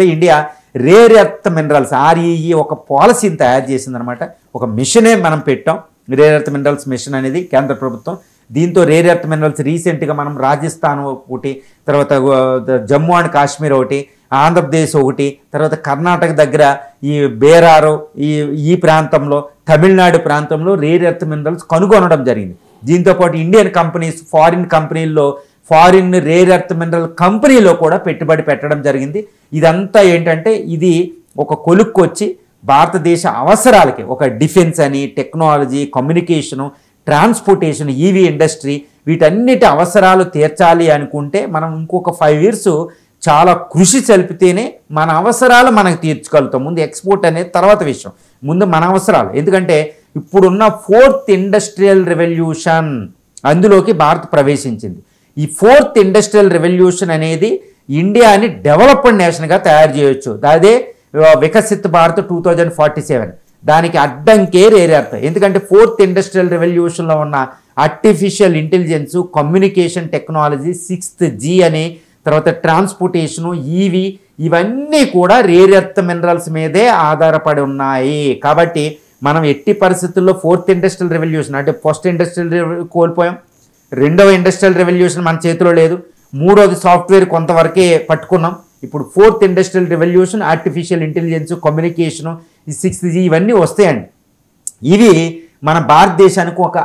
India rare earth minerals REE ఒక పాలసీని తయారు చేసిందనమాట. ఒక మిషనే మనం పెట్టాం, రేర్ ఎర్త్ మినరల్స్ మిషన్ అనేది కేంద్ర ప్రభుత్వం. దీంతో రేర్ ఎర్త్ మినరల్స్ రీసెంట్గా మనం రాజస్థాన్ ఒకటి, తర్వాత జమ్మూ అండ్ కాశ్మీర్ ఒకటి, ఆంధ్రప్రదేశ్ ఒకటి, తర్వాత కర్ణాటక దగ్గర ఈ బేరారు ఈ ప్రాంతంలో, తమిళనాడు ప్రాంతంలో రేర్ ఎర్త్ మినరల్స్ కనుగొనడం జరిగింది. దీంతోపాటు ఇండియన్ కంపెనీస్ ఫారిన్ కంపెనీల్లో ఫారిన్ రేర్ ఎర్త్ మినరల్ కంపెనీలో కూడా పెట్టుబడి పెట్టడం జరిగింది. ఇదంతా ఏంటంటే ఇది ఒక కొలుక్కొచ్చి భారతదేశ అవసరాలకి ఒక డిఫెన్స్ అని, technology, communication, transportation, EV industry వీటన్నిటి అవసరాలు తీర్చాలి అనుకుంటే మనం ఇంకొక 5 years చాలా కృషి చలిపితేనే మన అవసరాలు మనకు తీర్చగలుగుతాం. ముందు ఎక్స్పోర్ట్ అనేది తర్వాత విషయం, ముందు మన అవసరాలు. ఎందుకంటే ఇప్పుడున్న 4th ఇండస్ట్రియల్ రెవల్యూషన్ అందులోకి భారత్ ప్రవేశించింది. ఈ 4th ఇండస్ట్రియల్ రెవల్యూషన్ అనేది ఇండియాని డెవలప్డ్ నేషన్గా తయారు చేయొచ్చు. అదే వికసిత్ భారత్ 2047. దానికి అడ్డంకే రేర్ ఎర్త్. ఎందుకంటే 4th ఇండస్ట్రియల్ రెవల్యూషన్లో ఉన్న artificial intelligence, communication technology, 6th G అని, తర్వాత ట్రాన్స్పోర్టేషను, ఈవీ ఇవన్నీ కూడా రేర్ ఎర్త్ మినరల్స్ మీదే ఆధారపడి ఉన్నాయి. కాబట్టి మనం ఎట్టి పరిస్థితుల్లో 4th ఇండస్ట్రియల్ రెవల్యూషన్ అంటే ఫస్ట్ ఇండస్ట్రియల్ కోల్పోయాం, 2వ ఇండస్ట్రియల్ రెవల్యూషన్ మన చేతిలో లేదు, 3వది సాఫ్ట్వేర్ కొంతవరకే పట్టుకున్నాం. ఇప్పుడు 4th industrial revolution artificial intelligence, communication, ఈ 6th G ఇవన్నీ వస్తాయండి. ఇవి మన భారతదేశానికి ఒక